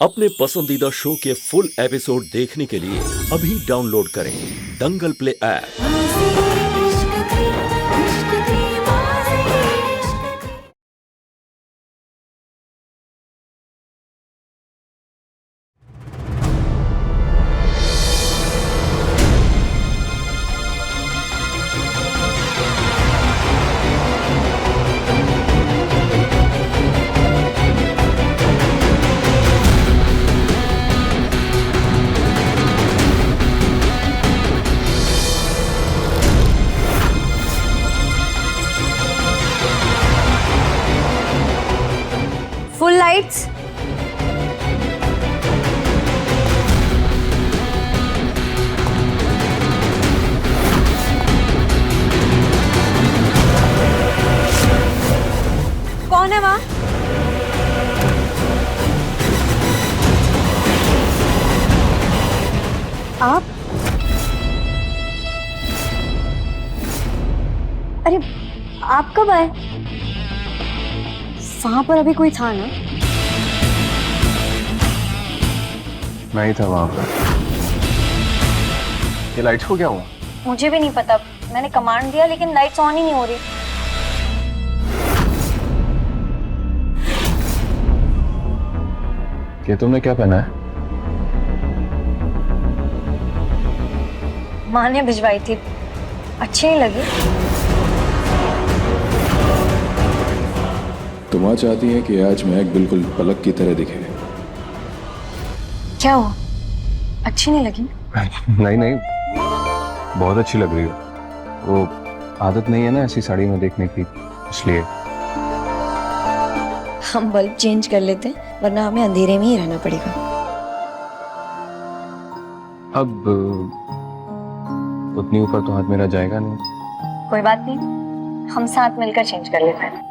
अपने पसंदीदा शो के फुल एपिसोड देखने के लिए अभी डाउनलोड करें दंगल प्ले ऐप। Full lights. कौन है वहां? आप? अरे आप कब आए? वहां पर अभी कोई था ना? मैं ही था वहां पर। ये लाइट्स को क्या हुआ? मुझे भी नहीं पता, मैंने कमांड दिया लेकिन लाइट्स ऑन ही नहीं हो रही। ये तुमने क्या पहना है? माँ ने भिजवाई थी, अच्छी नहीं लगी। तुम आज चाहती हैं कि आज महक बिल्कुल पलक की तरह दिखे। क्या हुआ? अच्छी नहीं लगी? नहीं नहीं, बहुत अच्छी लग रही हो। वो आदत नहीं है ना ऐसी साड़ी में देखने की, इसलिए। हम बल्ब चेंज कर लेते हैं, वरना हमें अंधेरे में ही रहना पड़ेगा। अब उतनी ऊपर तो हाथ मेरा जाएगा नहीं। कोई बात नहीं, हम साथ मिलकर चेंज कर लेते हैं।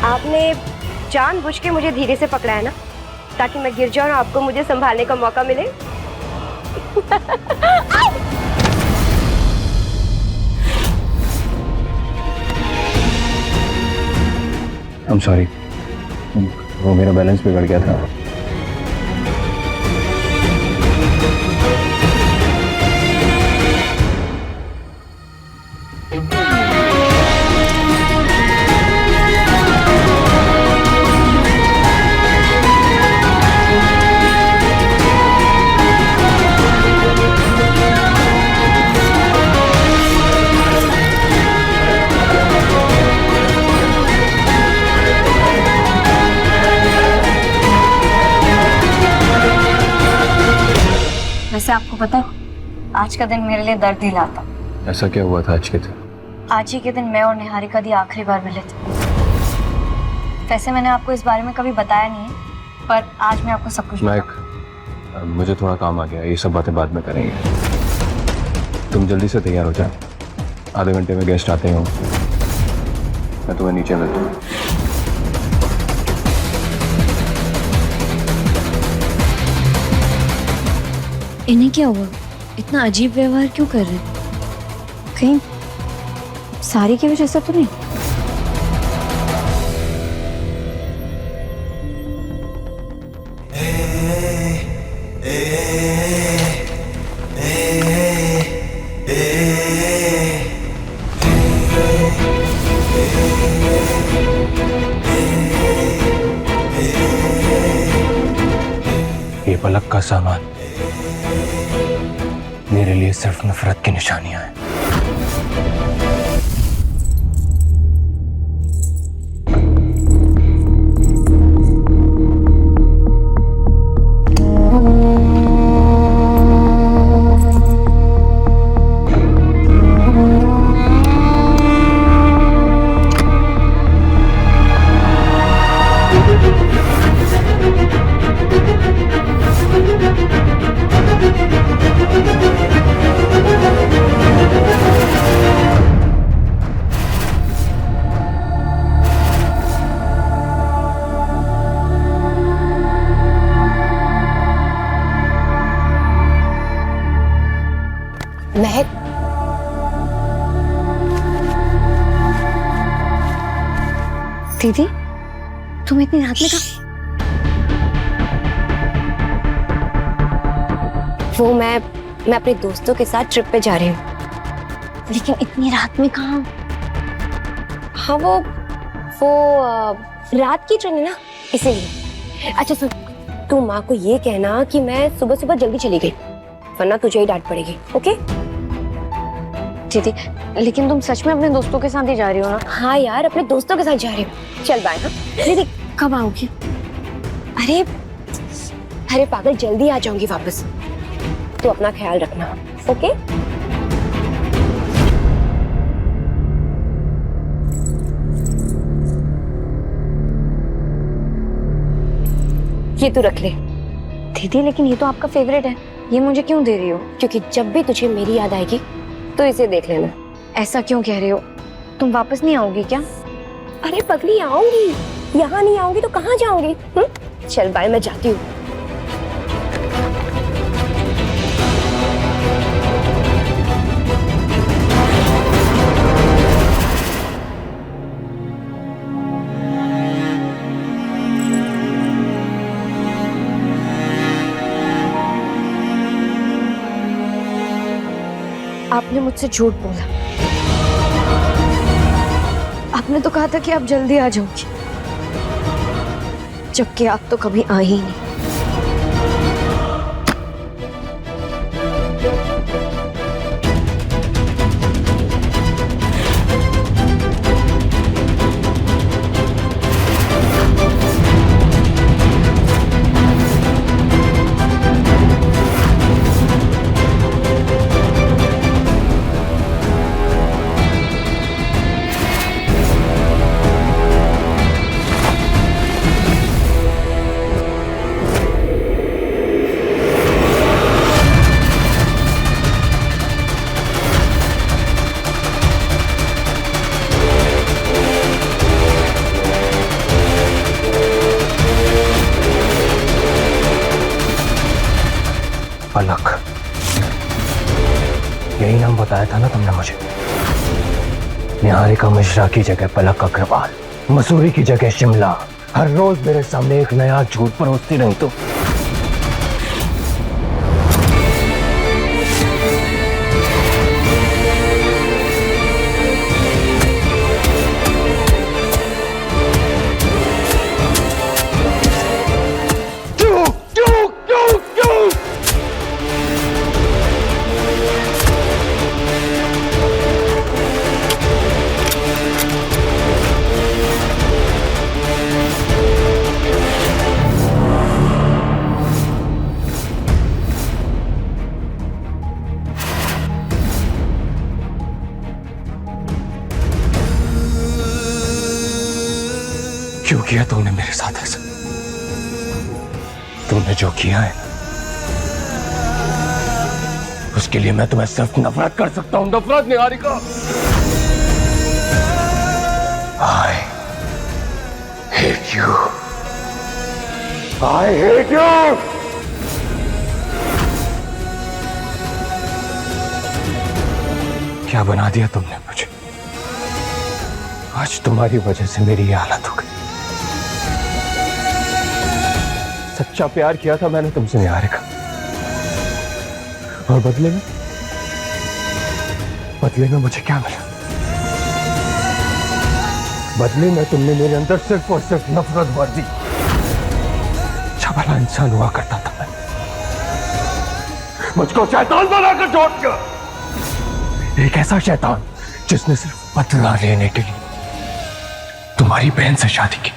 आपने जानबूझ के मुझे धीरे से पकड़ा है ना, ताकि मैं गिर जाऊं और आपको मुझे संभालने का मौका मिले। I'm sorry, वो मेरा बैलेंस बिगड़ गया था। वैसे आपको पता है, आज का दिन मेरे लिए दर्द ही लाता। ऐसा क्या हुआ था आज के दिन? आज ही के दिन मैं और निहारिका दी आखिरी बार मिले थे। वैसे मैंने आपको इस बारे में कभी बताया नहीं है, पर आज मैं आपको सब कुछ महक, मुझे थोड़ा काम आ गया, ये सब बातें बाद में करेंगे। तुम जल्दी से तैयार हो जाओ, आधे घंटे में गेस्ट आते हो। मैं तुम्हें नीचे मिलता हूँ। इन्हें क्या हुआ? इतना अजीब व्यवहार क्यों कर रहे हैं? कहीं सारी की वजह से तो नहीं? ये पलक का सामान मेरे लिए सिर्फ नफरत की निशानियां हैं। दीदी, तुम इतनी रात में कहाँ? वो मैं अपने दोस्तों के साथ ट्रिप पे जा रही हूँ। लेकिन इतनी रात में कहाँ? हाँ वो रात की ट्रेन है ना, इसीलिए। अच्छा सुन, तू माँ को ये कहना कि मैं सुबह सुबह जल्दी चली गई, वरना तुझे ही डांट पड़ेगी। ओके दीदी, लेकिन तुम सच में अपने दोस्तों के साथ ही जा रही हो ना? हाँ यार, अपने दोस्तों के साथ जा रही हूँ। चल बाय। हाँ दीदी, कब आओगी? अरे पागल, जल्दी आ जाऊंगी वापस। तू अपना ख्याल रखना, ओके? ये तू रख ले। दीदी, लेकिन ये तो आपका फेवरेट है, ये मुझे क्यों दे रही हो? क्योंकि जब भी तुझे मेरी याद आएगी तो इसे देख लेना। ऐसा क्यों कह रही हो? तुम वापस नहीं आओगी क्या? अरे पगली, आऊंगी। यहाँ नहीं आऊंगी तो कहाँ जाऊंगी? चल बाय, मैं जाती हूँ। आपने मुझसे झूठ बोला। आपने तो कहा था कि आप जल्दी आ जाओगी, जबकि आप तो कभी आ ही नहीं। पलक, यही नाम बताया था ना तुमने मुझे? निहारिका मिश्रा की जगह पलक अग्रवाल, मसूरी की जगह शिमला। हर रोज मेरे सामने एक नया झूठ परोसती रही तो क्यों किया तुमने मेरे साथ ऐसा? तुमने जो किया है उसके लिए मैं तुम्हें सिर्फ नफरत कर सकता हूं। नफरत, Niharika. I hate you. I hate you. क्या बना दिया तुमने मुझे? आज तुम्हारी वजह से मेरी ये हालत हो गई। सच्चा प्यार किया था मैंने तुमसे, निहारिका, और बदले में मुझे क्या मिला? बदले में तुमने मेरे अंदर सिर्फ और सिर्फ नफरत भर दी। अच्छा भला इंसान हुआ करता था मैं, मुझको शैतान बनाकर छोड़ दिया। एक ऐसा शैतान जिसने सिर्फ बदला लेने के लिए तुम्हारी बहन से शादी की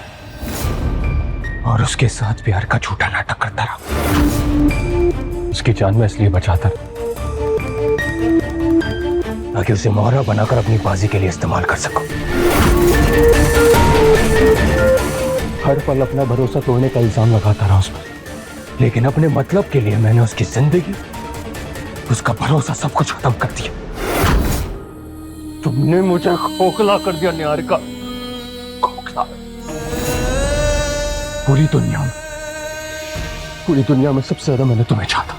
और उसके साथ प्यार का झूठा नाटक करता रहा। उसकी जान मैं इसलिए बचाता रहा ताकि उसे मोहरा बनाकर अपनी बाजी के लिए इस्तेमाल कर सकूं। हर पल अपना भरोसा तोड़ने का इल्जाम लगाता रहा उस पर, लेकिन अपने मतलब के लिए मैंने उसकी जिंदगी, उसका भरोसा, सब कुछ खत्म कर दिया। तुमने मुझे खोखला कर दिया निहारिका, खोखला। पूरी दुनिया में सबसे ज्यादा मैंने तुम्हें चाहा,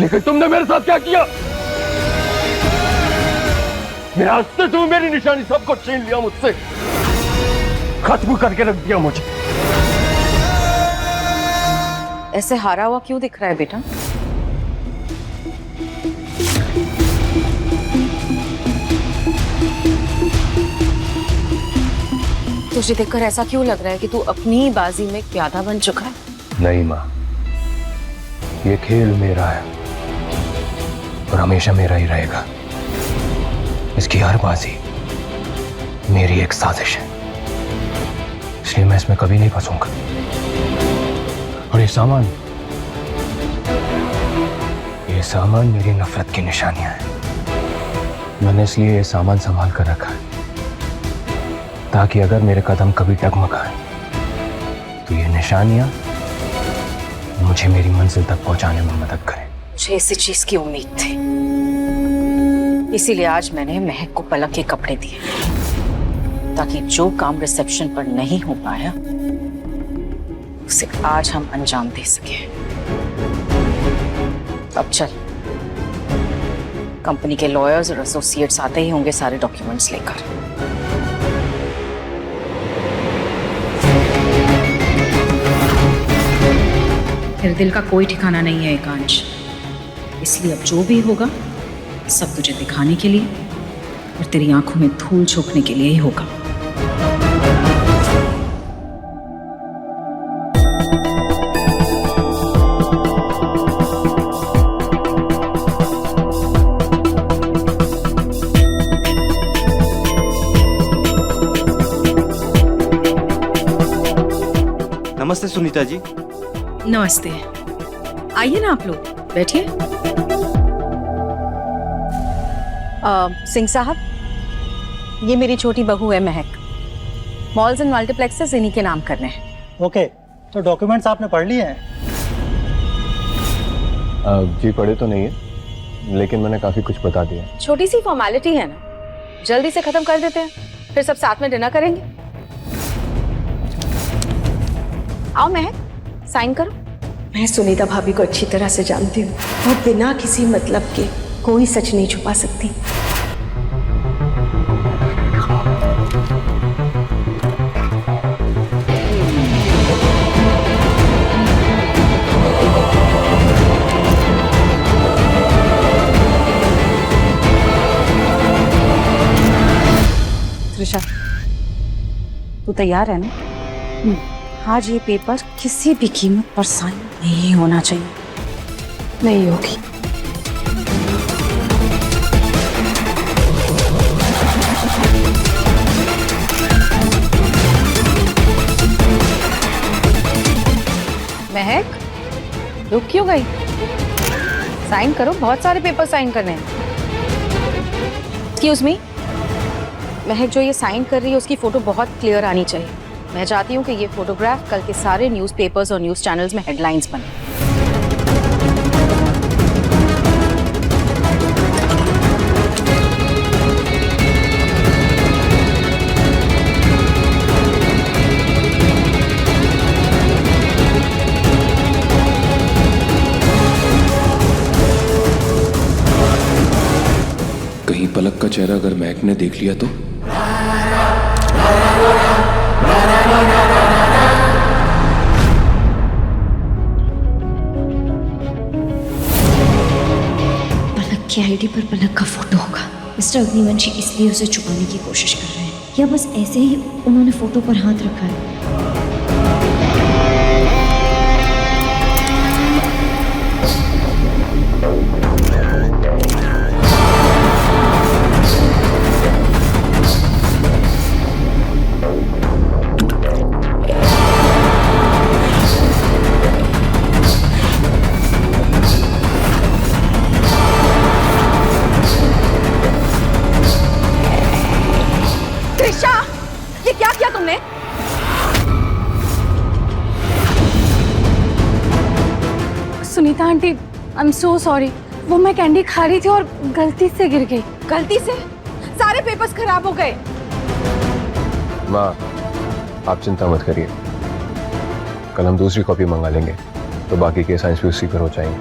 लेकिन तुमने मेरे साथ क्या किया? मेरा अस्तित्व, मेरी निशानी, सब कुछ छीन लिया मुझसे। खत्म करके रख दिया मुझे। ऐसे हारा हुआ क्यों दिख रहा है बेटा? तुझे देखकर ऐसा क्यों लग रहा है कि तू अपनी बाजी में प्यादा बन चुका है? नहीं माँ, ये खेल मेरा है और हमेशा मेरा ही रहेगा। इसकी हर बाजी मेरी एक साजिश है, इसलिए मैं इसमें कभी नहीं फंसूंगा। और ये सामान मेरी नफरत की निशानियां हैं। मैंने इसलिए ये सामान संभाल कर रखा है ताकि अगर मेरे कदम कभी डगमगाए तो ये निशानियां मुझे मेरी मंजिल तक पहुंचाने में मदद करें। मुझे इसी चीज की उम्मीद थी, इसीलिए आज मैंने महक को पलक के कपड़े दिए ताकि जो काम रिसेप्शन पर नहीं हो पाया उसे आज हम अंजाम दे सके। अब चल, कंपनी के लॉयर्स और एसोसिएट्स आते ही होंगे सारे डॉक्यूमेंट्स लेकर। मेरे दिल का कोई ठिकाना नहीं है एकांश, इसलिए अब जो भी होगा सब तुझे दिखाने के लिए और तेरी आंखों में धूल झोंकने के लिए ही होगा। नमस्ते सुनीता जी। नमस्ते, आइए ना आप लोग, बैठिए। सिंह साहब, ये मेरी छोटी बहू है महक। मॉल्स एंड मल्टीप्लेक्सेस इन्हीं के नाम करने हैं। ओके, तो डॉक्यूमेंट्स आपने पढ़ लिए हैं? जी पढ़े तो नहीं है, लेकिन मैंने काफी कुछ बता दिया। छोटी सी फॉर्मेलिटी है ना, जल्दी से खत्म कर देते हैं, फिर सब साथ में डिनर करेंगे। आओ महक, साइन करो। मैं सुनीता भाभी को अच्छी तरह से जानती हूँ, वो बिना किसी मतलब के कोई सच नहीं छुपा सकती। त्रिशा, तू तैयार है ना? आज ये पेपर किसी भी कीमत पर साइन नहीं होना चाहिए। नहीं होगी। महक, रुक क्यों गई? साइन करो, बहुत सारे पेपर साइन करने हैं। एक्सक्यूज मी, महक जो ये साइन कर रही है उसकी फोटो बहुत क्लियर आनी चाहिए। मैं चाहती हूँ कि ये फोटोग्राफ कल के सारे न्यूज़पेपर्स और न्यूज़ चैनल्स में हेडलाइंस बने। कहीं पलक का चेहरा अगर महक ने देख लिया तो? पलक की आईडी पर पलक का फोटो होगा। मिस्टर अग्निवंशी इसलिए उसे छुपाने की कोशिश कर रहे हैं, या बस ऐसे ही उन्होंने फोटो पर हाथ रखा है। ये क्या किया तुमने? Sunita aunty, I am so sorry. वो मैं कैंडी खा रही थी और गलती से गिर गई। गलती से? सारे पेपर्स खराब हो गए। माँ, आप चिंता मत करिए, कल हम दूसरी कॉपी मंगा लेंगे तो बाकी के साइंस भी उसी पर हो जाएंगे।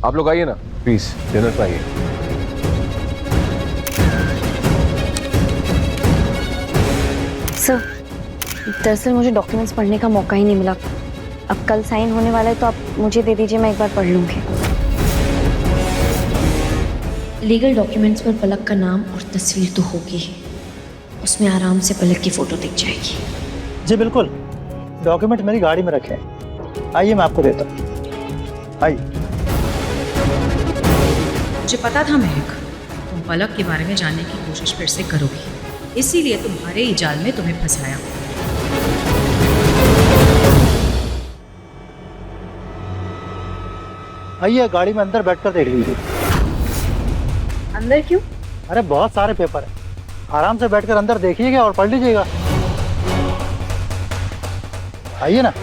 आप लोग आइए ना प्लीज, डिनर पर आइए। सर, दरअसल मुझे डॉक्यूमेंट्स पढ़ने का मौका ही नहीं मिला। अब कल साइन होने वाला है तो आप मुझे दे दीजिए, मैं एक बार पढ़ लूँगी। लीगल डॉक्यूमेंट्स पर पलक का नाम और तस्वीर तो होगी ही, उसमें आराम से पलक की फोटो दिख जाएगी। जी बिल्कुल, डॉक्यूमेंट मेरी गाड़ी में रखे हैं। आइए मैं आपको देता हूँ, आइए। मुझे पता था महक, तुम पलक के बारे में जानने की कोशिश फिर से करोगी, इसीलिए तुम्हारे ही जाल में तुम्हें फंसाया। आइए गाड़ी में अंदर बैठकर देख लीजिए। अंदर क्यों? अरे बहुत सारे पेपर हैं, आराम से बैठकर अंदर देखिएगा और पढ़ लीजिएगा। आइए ना।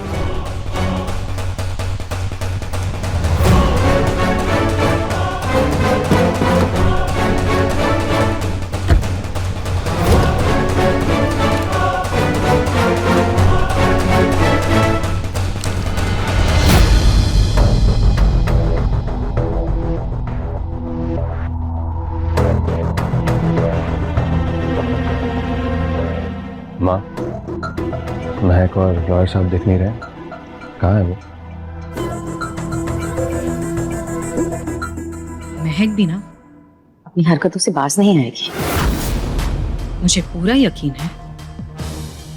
माँ, महक और लॉयर साहब दिख नहीं रहे, कहाँ है वो? महक भी ना अपनी हरकतों से बाज नहीं आएगी। मुझे पूरा यकीन है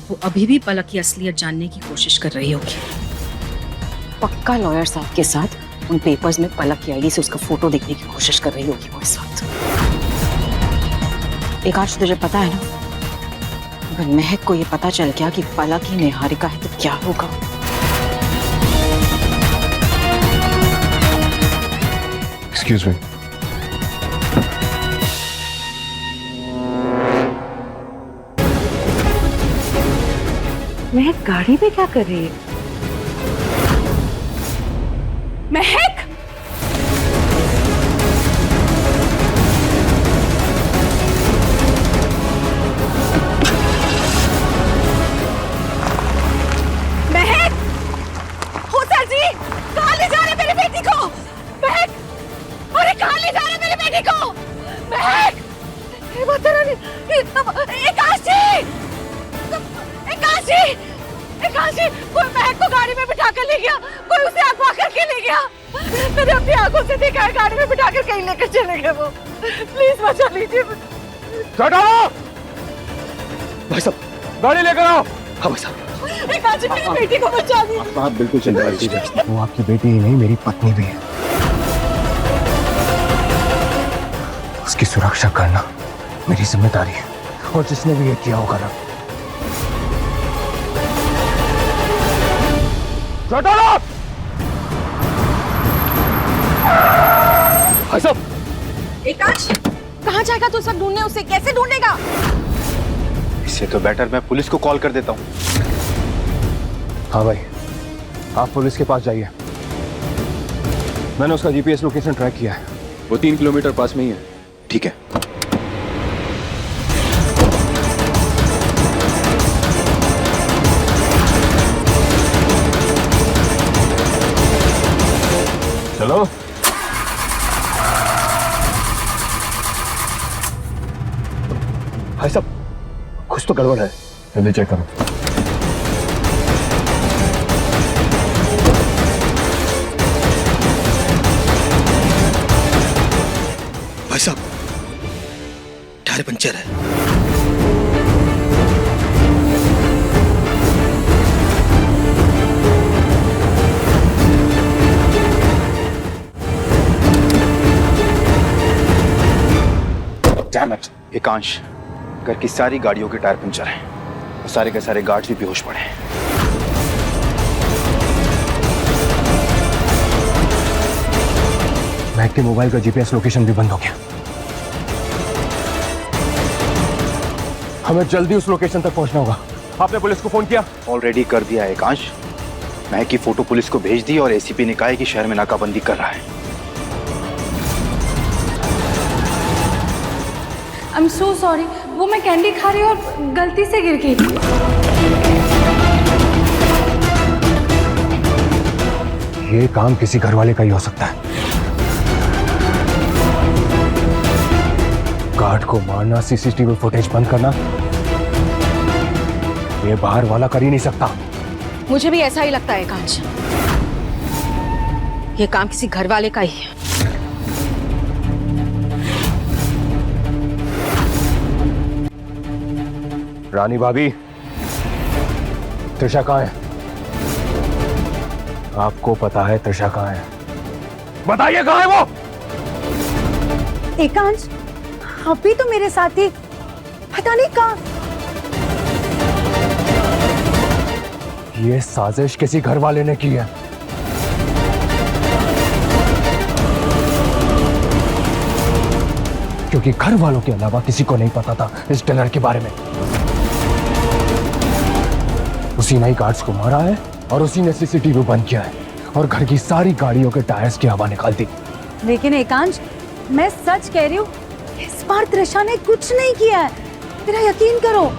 वो अभी भी पलक की असलियत जानने की कोशिश कर रही होगी। पक्का लॉयर साहब के साथ उन पेपर्स में पलक की आईडी से उसका फोटो देखने की कोशिश कर रही होगी वो इस वक्त। एक आज तुझे पता है ना, अगर महक को ये पता चल गया कि पलक ही निहारिका है तो क्या होगा? Excuse me. महक गाड़ी में क्या कर रही है? महक! महक! हो सर जी, कहाँ ले जा रहे मेरी बेटी को? महक! अरे कहाँ ले जा रहे मेरी बेटी को? महक! ये बता रही एकाशी, कोई महक को गाड़ी में बिठा कर ले गया, कोई उसे अगवा करके ले गया। मैंने अपनी आंखों से देखा है, गाड़ी में बिठा कर कहीं लेकर चले गए वो। प्लीज बचा लीजिए। भाई साहब, गाड़ी लेकर आओ। हाँ भाई साहब। एकाशी, मेरी बेटी को बचा लीजिए। आप बिल्कुल चिंता मत कीजिए, वो आपकी बेटी ही नहीं मेरी पत्नी भी है। उसकी सुरक्षा करना मेरी जिम्मेदारी है, और जिसने भी ये किया होगा ना, भाई साहब। एकाश, कहाँ जाएगा तू? सब ढूंढने उसे कैसे ढूंढेगा? इससे तो बेटर मैं पुलिस को कॉल कर देता हूँ। हाँ भाई, आप पुलिस के पास जाइए। मैंने उसका जीपीएस लोकेशन ट्रैक किया है, वो 3 किलोमीटर पास में ही है। ठीक है। चलो। भाई साहब, कुछ तो गड़बड़ है, जल्दी चेक करो। भाई साहब, टायर पंचर है। एकांश, घर की सारी गाड़ियों के टायर पंचर हैं और सारे के सारे गार्ड्स भी बेहोश पड़े हैं। महक के मोबाइल का जीपीएस लोकेशन भी बंद हो गया। हमें जल्दी उस लोकेशन तक पहुंचना होगा। आपने पुलिस को फोन किया? ऑलरेडी कर दिया है एकांश। महक की फोटो पुलिस को भेज दी और एसीपी ने कहा है कि शहर में नाकाबंदी कर रहा है। I'm so sorry, वो मैं कैंडी खा रही और गलती से गिर गई। ये काम किसी घर वाले का ही हो सकता है। गार्ड को मारना, सीसीटीवी फुटेज बंद करना, ये बाहर वाला कर ही नहीं सकता। मुझे भी ऐसा ही लगता है एकांश, ये काम किसी घर वाले का ही है। रानी भाभी, त्रिशा कहाँ है? आपको पता है त्रिशा कहाँ है? बताइए कहाँ है वो? एकांश, अभी तो मेरे साथ ही, पता नहीं कहाँ। ये साजिश किसी घर वाले ने की है। क्योंकि घर वालों के अलावा किसी को नहीं पता था इस डिनर के बारे में। उसी ने ही गार्ड्स को मारा है और उसी ने सीसीटीवी बंद किया है और घर की सारी गाड़ियों के टायर्स की हवा निकाल दी। लेकिन एकांश, मैं सच कह रही हूँ, इस बार त्रिशा ने कुछ नहीं किया है, मेरा यकीन करो।